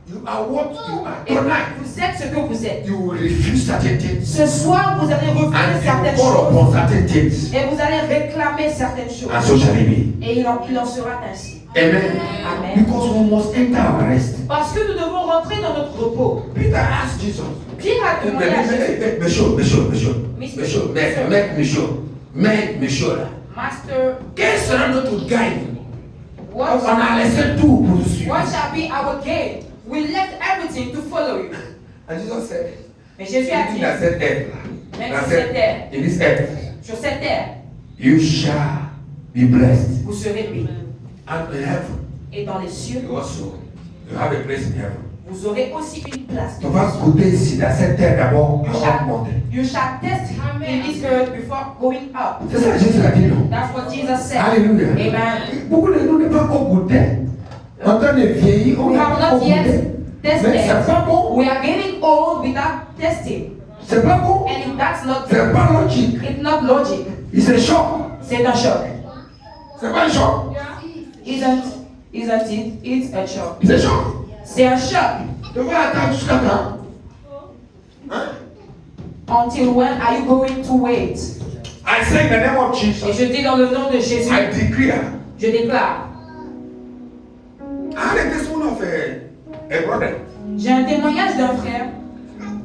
[SPEAKER 1] You are what you are.
[SPEAKER 2] Et
[SPEAKER 1] Tonight,
[SPEAKER 2] vous êtes ce que vous êtes.
[SPEAKER 1] you will refuse certain things.
[SPEAKER 2] Ce soir, vous allez refuser
[SPEAKER 1] And you
[SPEAKER 2] certaines
[SPEAKER 1] call
[SPEAKER 2] choses
[SPEAKER 1] upon certain things.
[SPEAKER 2] et vous allez réclamer certaines choses.
[SPEAKER 1] And so shall it be.
[SPEAKER 2] Et il en sera ainsi.
[SPEAKER 1] Amen.
[SPEAKER 2] Amen.
[SPEAKER 1] Because we must enter our rest.
[SPEAKER 2] Parce que nous devons rentrer dans notre repos.
[SPEAKER 1] Peter asked Jesus.
[SPEAKER 2] Pierre a demandé à Jésus,
[SPEAKER 1] Monsieur.
[SPEAKER 2] Master,
[SPEAKER 1] Quel sera notre gain? On
[SPEAKER 2] what
[SPEAKER 1] a laissé tout pour nous suivre.
[SPEAKER 2] shall be our gain? We left everything to follow you.
[SPEAKER 1] And Jesus said,
[SPEAKER 2] Mais Jésus a dit,
[SPEAKER 1] dans cette terre,
[SPEAKER 2] même sur cette terre,
[SPEAKER 1] in this earth,
[SPEAKER 2] sur cette terre,
[SPEAKER 1] you shall be blessed.
[SPEAKER 2] vous serez bénis.
[SPEAKER 1] And in heaven,
[SPEAKER 2] Et dans les cieux,
[SPEAKER 1] you also, you have a place in heaven.
[SPEAKER 2] vous aurez aussi une place.
[SPEAKER 1] Tu vas goûter ici, dans cette terre d'abord, avant de monter.
[SPEAKER 2] You shall test in this earth before going up.
[SPEAKER 1] C'est ça que Jésus a dit, non?
[SPEAKER 2] That's what Jesus said.
[SPEAKER 1] Alléluia.
[SPEAKER 2] Amen.
[SPEAKER 1] Beaucoup de nous n'ont pas encore goûté. En train de vieillir, on
[SPEAKER 2] We
[SPEAKER 1] n'a
[SPEAKER 2] have
[SPEAKER 1] pas
[SPEAKER 2] not
[SPEAKER 1] encore
[SPEAKER 2] yet
[SPEAKER 1] goûté. Mais c'est
[SPEAKER 2] tested.
[SPEAKER 1] pas bon.
[SPEAKER 2] We are getting old without testing.
[SPEAKER 1] C'est pas bon.
[SPEAKER 2] And if that's not
[SPEAKER 1] C'est pas logique.
[SPEAKER 2] it's not logic.
[SPEAKER 1] C'est un choc.
[SPEAKER 2] C'est un choc.
[SPEAKER 1] C'est pas un choc.
[SPEAKER 2] Isn't it? It's a choc.
[SPEAKER 1] C'est un choc.
[SPEAKER 2] C'est un choc.
[SPEAKER 1] Tu vas attendre jusqu'à quand? Hein?
[SPEAKER 2] Until when are you going to wait?
[SPEAKER 1] I say in the name of
[SPEAKER 2] Et
[SPEAKER 1] Jesus,
[SPEAKER 2] je dis dans le nom de Jésus,
[SPEAKER 1] I declare.
[SPEAKER 2] je déclare.
[SPEAKER 1] I had a testimony of a brother
[SPEAKER 2] J'ai un témoignage d'un frère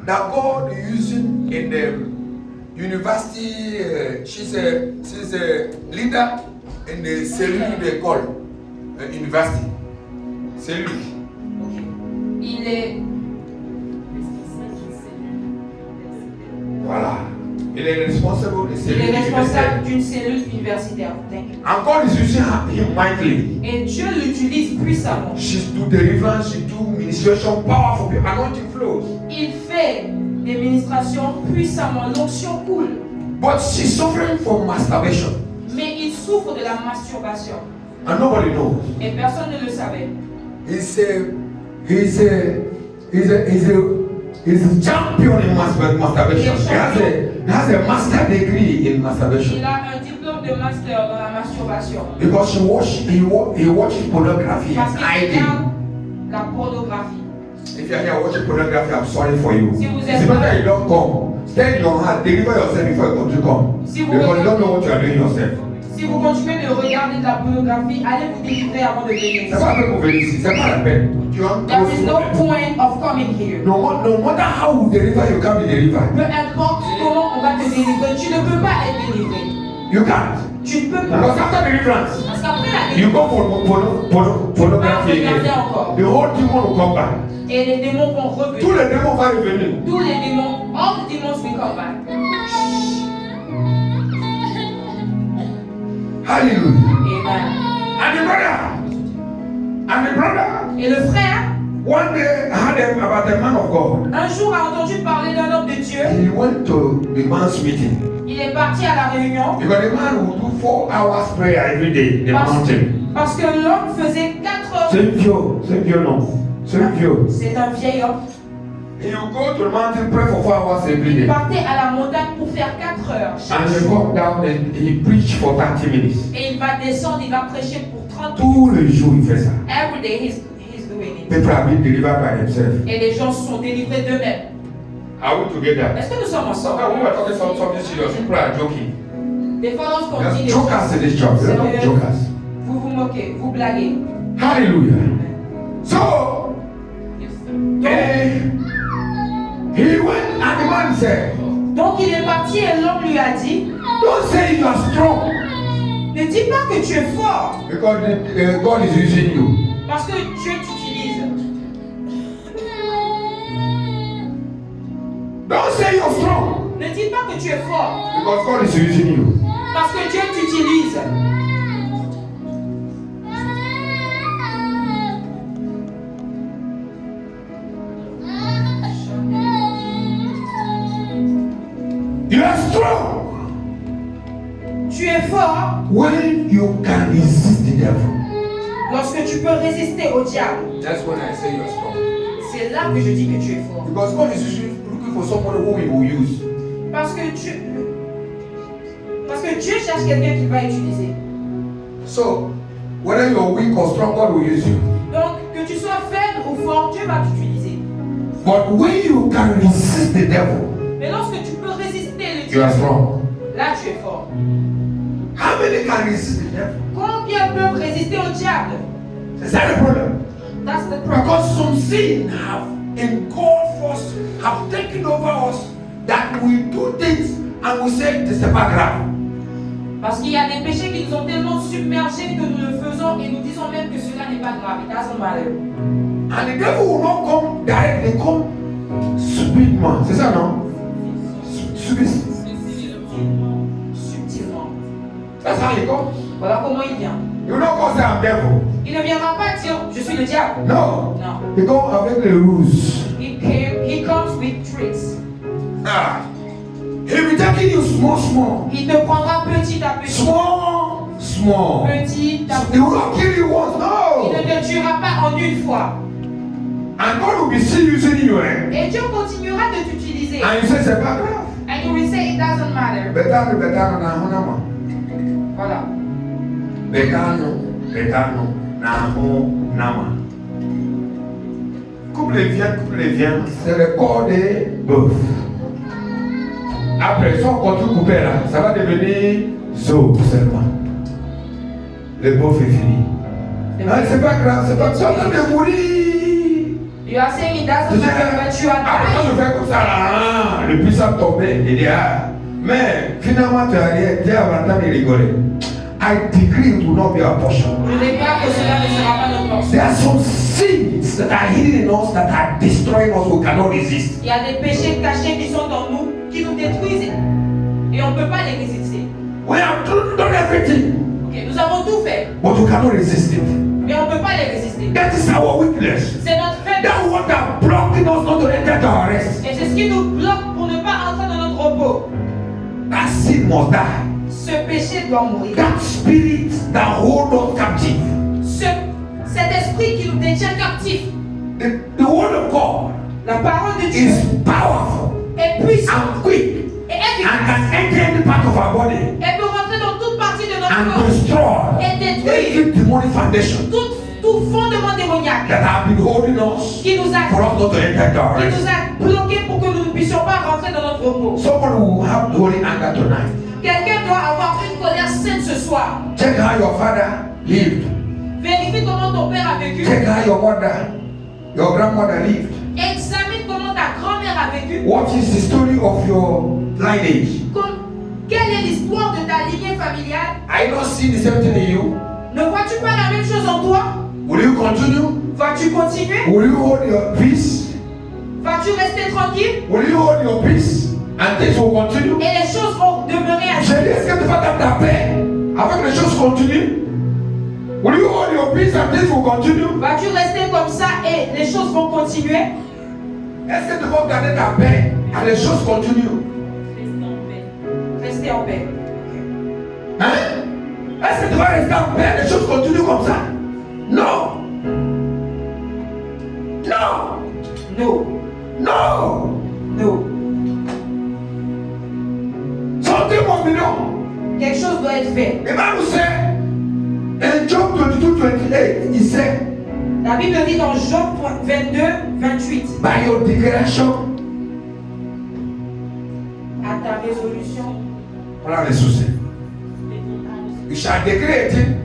[SPEAKER 1] that God using in the university. She's a leader in the cellule they call university. Cellule.
[SPEAKER 2] Il est,
[SPEAKER 1] Voilà. Il est responsable de
[SPEAKER 2] il
[SPEAKER 1] cellule.
[SPEAKER 2] est responsable d'une cellule universitaire. Thank you.
[SPEAKER 1] And God is using him mightily.
[SPEAKER 2] Et Dieu l'utilise puissamment.
[SPEAKER 1] She's do deliverance, she do ministration, powerful, anointing flows.
[SPEAKER 2] Il fait des ministrations puissamment. L'onction coule.
[SPEAKER 1] But she's suffering from masturbation.
[SPEAKER 2] Mais il souffre de la masturbation.
[SPEAKER 1] And nobody knows.
[SPEAKER 2] Et personne ne le savait.
[SPEAKER 1] He's a champion in masturbation. He has a master degree in masturbation.
[SPEAKER 2] Il a un diplôme de master dans la masturbation.
[SPEAKER 1] Because he watches pornography
[SPEAKER 2] Parce
[SPEAKER 1] and
[SPEAKER 2] qu'il
[SPEAKER 1] hiding.
[SPEAKER 2] regarde la pornographie.
[SPEAKER 1] If you are here watching pornography, I'm sorry for you.
[SPEAKER 2] Si vous
[SPEAKER 1] It's
[SPEAKER 2] êtes
[SPEAKER 1] better you don't come. Stay in your heart. Deliver yourself before you come to come.
[SPEAKER 2] Si vous
[SPEAKER 1] Because you don't know what you are doing yourself.
[SPEAKER 2] Si vous continuez de regarder de la pornographie, allez vous délivrer avant de venir.
[SPEAKER 1] C'est pas pour venir ici. C'est pas la peine. Tu as
[SPEAKER 2] There is no point of coming here.
[SPEAKER 1] No matter how we deliver, you can't be delivered.
[SPEAKER 2] Peu importe comment on va te délivrer, tu ne peux pas être délivré.
[SPEAKER 1] You can't.
[SPEAKER 2] Tu ne peux pas.
[SPEAKER 1] Because after deliverance,
[SPEAKER 2] Parce qu'après la
[SPEAKER 1] you
[SPEAKER 2] délivrance,
[SPEAKER 1] go for pornography
[SPEAKER 2] regarder
[SPEAKER 1] again.
[SPEAKER 2] encore.
[SPEAKER 1] The whole demon will come back.
[SPEAKER 2] Et les démons vont
[SPEAKER 1] Tous
[SPEAKER 2] revenir.
[SPEAKER 1] les démons vont revenir.
[SPEAKER 2] Tous les démons, all the demons will come back.
[SPEAKER 1] Hallelujah.
[SPEAKER 2] Amen.
[SPEAKER 1] And the brother,
[SPEAKER 2] Et le frère,
[SPEAKER 1] one day heard about the man of God.
[SPEAKER 2] un jour a entendu parler d'un homme de Dieu.
[SPEAKER 1] He went to the man's meeting.
[SPEAKER 2] Il est parti à la réunion
[SPEAKER 1] Because the man would do 4 hours prayer every day in the mountain.
[SPEAKER 2] parce que l'homme faisait 4 heures.
[SPEAKER 1] C'est un vieux non. C'est un vieux.
[SPEAKER 2] C'est un vieil homme.
[SPEAKER 1] He will go to the mountain, pray for 4 hours every
[SPEAKER 2] Il
[SPEAKER 1] day.
[SPEAKER 2] partait à la montagne pour faire 4 heures chaque
[SPEAKER 1] And he
[SPEAKER 2] jour.
[SPEAKER 1] come down and he preach for 30 minutes.
[SPEAKER 2] Et il va descendre, il va prêcher pour 30 minutes.
[SPEAKER 1] Tous les jours, il fait ça.
[SPEAKER 2] Every day he's doing it.
[SPEAKER 1] People have been delivered by themselves.
[SPEAKER 2] Et les gens se sont délivrés d'eux-mêmes.
[SPEAKER 1] Are we together?
[SPEAKER 2] Est-ce que nous sommes ensemble?
[SPEAKER 1] Sometimes we were talking something serious. People are joking.
[SPEAKER 2] Des fois, lorsqu'on dit
[SPEAKER 1] There's
[SPEAKER 2] des
[SPEAKER 1] jokers in this job. They're not jokers.
[SPEAKER 2] vous vous moquez, vous blaguez.
[SPEAKER 1] Hallelujah. So, he went and the man said,
[SPEAKER 2] Donc il est parti et l'homme lui a dit,
[SPEAKER 1] don't say you are strong
[SPEAKER 2] ne dis pas que tu es fort,
[SPEAKER 1] because God is using you.
[SPEAKER 2] parce que Dieu t'utilise.
[SPEAKER 1] Don't say you're strong
[SPEAKER 2] Ne dis pas que tu es fort,
[SPEAKER 1] because God is using you.
[SPEAKER 2] parce que Dieu t'utilise.
[SPEAKER 1] You are strong
[SPEAKER 2] Tu es fort
[SPEAKER 1] when you can resist the devil.
[SPEAKER 2] lorsque tu peux résister au diable.
[SPEAKER 1] That's when I say you are strong.
[SPEAKER 2] C'est là que je dis que tu es fort.
[SPEAKER 1] Because God is usually looking for somebody who He will use.
[SPEAKER 2] Parce que Dieu cherche quelqu'un qu'il va utiliser.
[SPEAKER 1] So, whether you're weak or strong, God will use you.
[SPEAKER 2] Donc, que tu sois faible ou fort, Dieu va t'utiliser.
[SPEAKER 1] But when you can resist the devil,
[SPEAKER 2] Mais lorsque tu peux résister le
[SPEAKER 1] you are
[SPEAKER 2] diable,
[SPEAKER 1] strong.
[SPEAKER 2] là tu es fort.
[SPEAKER 1] How many can resist the devil?
[SPEAKER 2] Combien peuvent résister au diable?
[SPEAKER 1] Is that a problem?
[SPEAKER 2] That's the problem.
[SPEAKER 1] Because some sin have engulfed us, have taken over us, that we do things and we say this is pas grave.
[SPEAKER 2] Parce qu'il y a des péchés qui nous ont tellement submergés que nous le faisons et nous disons même que cela n'est pas grave. It doesn't matter.
[SPEAKER 1] And the devil will not come directly, come subitement. C'est ça, non? Subit.
[SPEAKER 2] Subtilement.
[SPEAKER 1] That's how he comes.
[SPEAKER 2] Voilà comment il vient.
[SPEAKER 1] You don't call say I'm devil.
[SPEAKER 2] Il ne viendra pas dire je suis le diable.
[SPEAKER 1] No.
[SPEAKER 2] Non.
[SPEAKER 1] He comes avec les ruses.
[SPEAKER 2] He comes with tricks.
[SPEAKER 1] Ah. He will taking you small.
[SPEAKER 2] Il te prendra petit à petit.
[SPEAKER 1] Small.
[SPEAKER 2] Petit à
[SPEAKER 1] He
[SPEAKER 2] petit.
[SPEAKER 1] will not kill you once.
[SPEAKER 2] Il
[SPEAKER 1] No.
[SPEAKER 2] ne te tuera pas en une fois.
[SPEAKER 1] And God will be still using you.
[SPEAKER 2] Et Dieu continuera de t'utiliser.
[SPEAKER 1] And you say c'est pas grave.
[SPEAKER 2] And you will say it doesn't matter.
[SPEAKER 1] Betano na honama.
[SPEAKER 2] Voilà.
[SPEAKER 1] Betano na honama. Coupe les viandes, c'est le corps des bœufs. Après, si on continue couper là, ça va devenir zo seulement. Le bof est fini. Ah, c'est pas grave, c'est pas grave. Ça va mourir.
[SPEAKER 2] You are saying it doesn't matter when you are
[SPEAKER 1] Après,
[SPEAKER 2] dying.
[SPEAKER 1] je fais comme ça là, le puissant tombé, il dit ah. Mais finalement, tu as rien, tu as avantage de rigoler. I decree it will not be our portion.
[SPEAKER 2] Je déclare que cela ne sera pas notre portion.
[SPEAKER 1] There are some sins that are hidden in us that are destroying us, we cannot resist.
[SPEAKER 2] Il y a des péchés cachés qui sont en nous, qui nous détruisent et on ne peut pas les résister.
[SPEAKER 1] We have done everything,
[SPEAKER 2] Ok, nous avons tout fait,
[SPEAKER 1] but we cannot resist it.
[SPEAKER 2] mais on ne peut pas les résister.
[SPEAKER 1] That is our weakness.
[SPEAKER 2] C'est notre faiblesse.
[SPEAKER 1] That's what is blocking us not to enter the rest.
[SPEAKER 2] Et c'est ce qui nous bloque pour ne pas entrer dans notre repos.
[SPEAKER 1] That sin must die.
[SPEAKER 2] Ce péché doit mourir.
[SPEAKER 1] That spirit that hold us captive.
[SPEAKER 2] Cet esprit qui nous détient captifs.
[SPEAKER 1] The word of God
[SPEAKER 2] La parole de Dieu
[SPEAKER 1] is powerful
[SPEAKER 2] est puissante
[SPEAKER 1] and quick
[SPEAKER 2] et
[SPEAKER 1] and
[SPEAKER 2] efficace.
[SPEAKER 1] can enter any part of our body
[SPEAKER 2] Elle peut rentrer dans toute partie de notre
[SPEAKER 1] and
[SPEAKER 2] corps
[SPEAKER 1] destroy
[SPEAKER 2] et détruire
[SPEAKER 1] every demonic foundation
[SPEAKER 2] tout fondement démoniaque
[SPEAKER 1] that have been holding us
[SPEAKER 2] qui nous a
[SPEAKER 1] for us not to enter the rest.
[SPEAKER 2] bloqués pour que nous ne puissions pas rentrer dans notre repos.
[SPEAKER 1] Someone will have holy anger tonight.
[SPEAKER 2] Quelqu'un doit avoir une colère sainte ce soir.
[SPEAKER 1] Check how your father lived.
[SPEAKER 2] Vérifie comment ton père a vécu.
[SPEAKER 1] Check how your mother, your grandmother lived.
[SPEAKER 2] Examine comment ta grand-mère a vécu.
[SPEAKER 1] What is the story of your lineage?
[SPEAKER 2] Quelle est l'histoire de ta lignée familiale?
[SPEAKER 1] I don't see the same thing in you.
[SPEAKER 2] Ne vois-tu pas la même chose en toi?
[SPEAKER 1] Will you continue?
[SPEAKER 2] Vas-tu continuer?
[SPEAKER 1] Will you hold your peace?
[SPEAKER 2] Vas-tu rester tranquille?
[SPEAKER 1] Will you hold your peace? And things will continue.
[SPEAKER 2] Et les choses vont demeurer
[SPEAKER 1] J'ai dit,
[SPEAKER 2] ainsi.
[SPEAKER 1] est-ce que tu vas garder ta paix avec les choses continuent? Will you hold your peace and things will continue?
[SPEAKER 2] Vas-tu rester comme ça et les choses vont continuer?
[SPEAKER 1] Est-ce que tu vas garder ta paix et les choses continuent?
[SPEAKER 2] Rester en paix.
[SPEAKER 1] Hein? Est-ce que tu vas rester en paix et les choses continuent comme ça? Non! Non!
[SPEAKER 2] Non.
[SPEAKER 1] Non!
[SPEAKER 2] Non.
[SPEAKER 1] Something must be done.
[SPEAKER 2] Quelque chose doit être fait.
[SPEAKER 1] The Bible said in Job 22:28, he said,
[SPEAKER 2] La Bible dit dans Job 22:28,
[SPEAKER 1] by your declaration,
[SPEAKER 2] à ta résolution,
[SPEAKER 1] voilà les soucis. You shall declare a thing,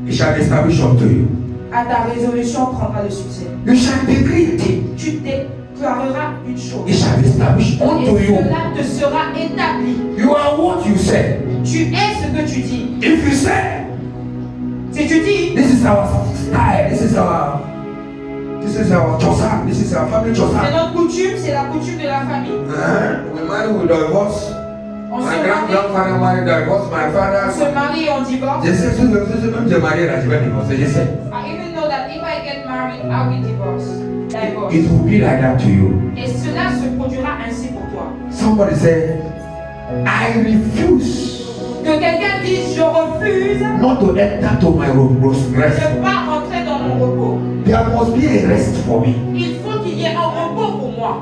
[SPEAKER 1] it shall establish unto you.
[SPEAKER 2] à ta résolution prendra le succès.
[SPEAKER 1] You shall decree a thing,
[SPEAKER 2] Tu déclareras une chose.
[SPEAKER 1] it shall establish unto
[SPEAKER 2] Et
[SPEAKER 1] you.
[SPEAKER 2] cela te sera établi.
[SPEAKER 1] You are what you say.
[SPEAKER 2] Tu es ce que tu dis.
[SPEAKER 1] If you say,
[SPEAKER 2] Si tu dis,
[SPEAKER 1] this is our style, this is our chosa, this is our family
[SPEAKER 2] c'est
[SPEAKER 1] chosa.
[SPEAKER 2] notre coutume, c'est la coutume de la famille.
[SPEAKER 1] We marry, we divorce.
[SPEAKER 2] On
[SPEAKER 1] My
[SPEAKER 2] se marie,
[SPEAKER 1] grandfather married, divorce. My
[SPEAKER 2] on
[SPEAKER 1] father.
[SPEAKER 2] se marie et on divorce.
[SPEAKER 1] Je sais, même j'ai marié là, je vais divorcer, je sais.
[SPEAKER 2] I even know that if I get married, I will divorce.
[SPEAKER 1] It will be like that to you.
[SPEAKER 2] Et cela se produira ainsi pour toi.
[SPEAKER 1] Somebody say, I refuse
[SPEAKER 2] Que quelqu'un dise, je refuse
[SPEAKER 1] not to enter to my rest.
[SPEAKER 2] de ne pas rentrer dans mon repos.
[SPEAKER 1] There must be a rest for me.
[SPEAKER 2] Il faut qu'il y ait un repos pour moi.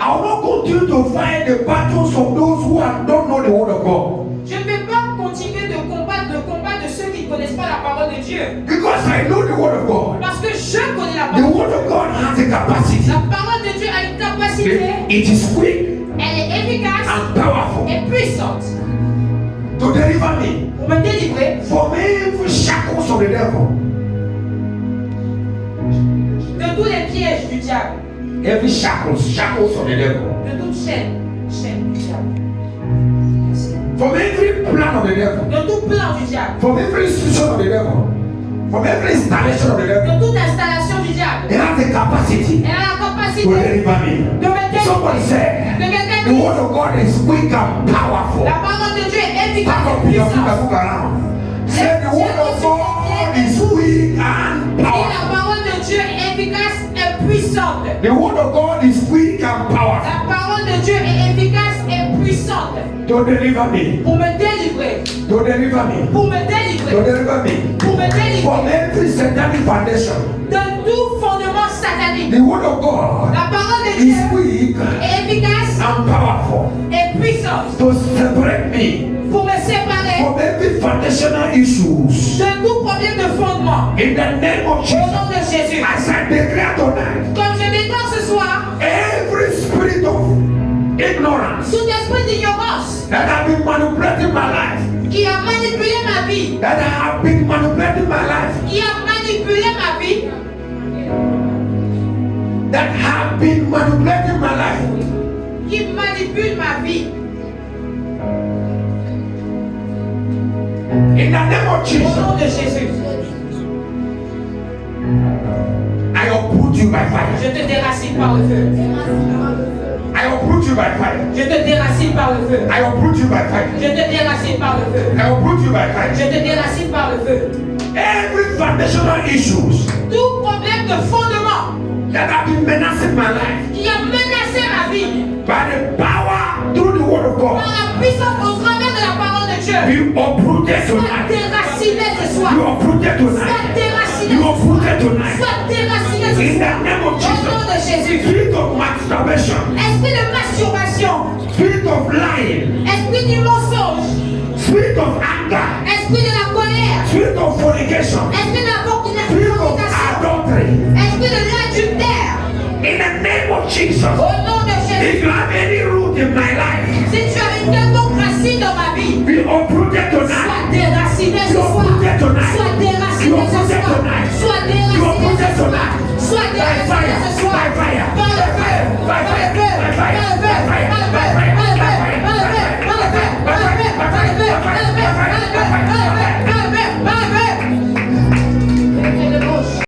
[SPEAKER 1] I will not continue to fight the battles of those who don't know the word of God.
[SPEAKER 2] Je ne vais pas continuer de combattre le combat de ceux qui ne connaissent pas la parole de Dieu.
[SPEAKER 1] Because I know the word of God.
[SPEAKER 2] Parce que je connais la
[SPEAKER 1] The
[SPEAKER 2] parole.
[SPEAKER 1] word of God has a capacity.
[SPEAKER 2] La parole de Dieu a une capacité.
[SPEAKER 1] It is quick
[SPEAKER 2] Elle est efficace
[SPEAKER 1] and powerful
[SPEAKER 2] et puissante
[SPEAKER 1] to deliver me
[SPEAKER 2] pour me délivrer
[SPEAKER 1] from every shackles of the devil.
[SPEAKER 2] de tous les pièges du diable,
[SPEAKER 1] Every shackles of the devil.
[SPEAKER 2] de toute chaîne du diable,
[SPEAKER 1] From every plan of the devil.
[SPEAKER 2] de tout plan du diable,
[SPEAKER 1] From every institution of the devil. From every installation of the devil.
[SPEAKER 2] de toute installation du diable.
[SPEAKER 1] It has the capacity
[SPEAKER 2] Elle a la
[SPEAKER 1] to
[SPEAKER 2] capacité
[SPEAKER 1] deliver me.
[SPEAKER 2] de me
[SPEAKER 1] Somebody
[SPEAKER 2] délivrer.
[SPEAKER 1] said,
[SPEAKER 2] Que quelqu'un
[SPEAKER 1] the
[SPEAKER 2] dise,
[SPEAKER 1] word of God is quick and powerful.
[SPEAKER 2] la parole de Dieu est efficace
[SPEAKER 1] Back
[SPEAKER 2] et
[SPEAKER 1] up your feet and
[SPEAKER 2] puissante.
[SPEAKER 1] look around. Say the word of God is quick and
[SPEAKER 2] Et la
[SPEAKER 1] powerful.
[SPEAKER 2] parole de Dieu est efficace et puissante.
[SPEAKER 1] The word of God is quick and powerful
[SPEAKER 2] La parole de Dieu est efficace et puissante
[SPEAKER 1] to deliver me.
[SPEAKER 2] pour me délivrer,
[SPEAKER 1] To deliver me.
[SPEAKER 2] pour me
[SPEAKER 1] To
[SPEAKER 2] délivrer,
[SPEAKER 1] deliver me.
[SPEAKER 2] pour me délivrer
[SPEAKER 1] From every satanic foundation.
[SPEAKER 2] de tout fondement satanique.
[SPEAKER 1] The word of God
[SPEAKER 2] La parole de
[SPEAKER 1] is
[SPEAKER 2] Dieu
[SPEAKER 1] quick
[SPEAKER 2] est efficace
[SPEAKER 1] and powerful
[SPEAKER 2] et puissante
[SPEAKER 1] to separate me
[SPEAKER 2] pour me séparer
[SPEAKER 1] from every foundational issues.
[SPEAKER 2] de tout problème de fondement.
[SPEAKER 1] In the name of
[SPEAKER 2] Au
[SPEAKER 1] Jesus,
[SPEAKER 2] nom de Jésus.
[SPEAKER 1] as I declare tonight,
[SPEAKER 2] Comme je déclare ce soir,
[SPEAKER 1] every spirit of ignorance
[SPEAKER 2] tout esprit d'ignorance
[SPEAKER 1] that have been manipulating my life,
[SPEAKER 2] qui a manipulé ma vie,
[SPEAKER 1] that have been manipulating my life,
[SPEAKER 2] qui a manipulé ma vie,
[SPEAKER 1] that have been manipulating my life.
[SPEAKER 2] qui manipule ma vie.
[SPEAKER 1] In the name of
[SPEAKER 2] Au
[SPEAKER 1] Jesus,
[SPEAKER 2] nom de Jésus,
[SPEAKER 1] I uproot you by fire.
[SPEAKER 2] je te déracine par le feu.
[SPEAKER 1] I uproot you by fire.
[SPEAKER 2] Je te déracine par le feu.
[SPEAKER 1] I uproot you by fire.
[SPEAKER 2] Je te déracine par le feu.
[SPEAKER 1] I uproot you by fire.
[SPEAKER 2] Je te déracine par le feu.
[SPEAKER 1] Every foundational issues
[SPEAKER 2] Tout problème de fondement
[SPEAKER 1] that have been menacing my life
[SPEAKER 2] qui a menacé ma vie
[SPEAKER 1] by the power through the word of
[SPEAKER 2] par
[SPEAKER 1] God,
[SPEAKER 2] la puissance au travers de la parole de Dieu,
[SPEAKER 1] be uprooted
[SPEAKER 2] soit
[SPEAKER 1] tonight.
[SPEAKER 2] déraciné ce soir.
[SPEAKER 1] You uprooted
[SPEAKER 2] Soit
[SPEAKER 1] tonight.
[SPEAKER 2] déraciné
[SPEAKER 1] You
[SPEAKER 2] ce soir.
[SPEAKER 1] uprooted tonight.
[SPEAKER 2] Soit déraciné ce
[SPEAKER 1] In the
[SPEAKER 2] soir.
[SPEAKER 1] name of
[SPEAKER 2] Au nom
[SPEAKER 1] Jesus.
[SPEAKER 2] de Jésus.
[SPEAKER 1] Spirit of masturbation,
[SPEAKER 2] Esprit de masturbation,
[SPEAKER 1] spirit of lying,
[SPEAKER 2] esprit du mensonge,
[SPEAKER 1] spirit of anger,
[SPEAKER 2] esprit de la colère,
[SPEAKER 1] spirit of fornication,
[SPEAKER 2] esprit de la
[SPEAKER 1] spirit of
[SPEAKER 2] fornication,
[SPEAKER 1] adultery.
[SPEAKER 2] esprit de l'adultère.
[SPEAKER 1] In the name of Jesus.
[SPEAKER 2] Au nom de Jésus.
[SPEAKER 1] If you have any root in my life,
[SPEAKER 2] Si tu as une quelconque racine dans ma vie,
[SPEAKER 1] be uprooted tonight.
[SPEAKER 2] sois déraciné ce
[SPEAKER 1] You
[SPEAKER 2] soir.
[SPEAKER 1] uprooted tonight.
[SPEAKER 2] Sois
[SPEAKER 1] You
[SPEAKER 2] déraciné ce
[SPEAKER 1] uprooted
[SPEAKER 2] soir.
[SPEAKER 1] tonight.
[SPEAKER 2] Sois
[SPEAKER 1] You
[SPEAKER 2] déraciné
[SPEAKER 1] uprooted
[SPEAKER 2] ce soir.
[SPEAKER 1] tonight.
[SPEAKER 2] Sois
[SPEAKER 1] By
[SPEAKER 2] déraciné
[SPEAKER 1] fire,
[SPEAKER 2] ce soir.
[SPEAKER 1] by fire,
[SPEAKER 2] Par le
[SPEAKER 1] by
[SPEAKER 2] feu,
[SPEAKER 1] fire, by
[SPEAKER 2] par le
[SPEAKER 1] fire,
[SPEAKER 2] feu,
[SPEAKER 1] by fire,
[SPEAKER 2] par le feu,
[SPEAKER 1] by fire,
[SPEAKER 2] par le
[SPEAKER 1] by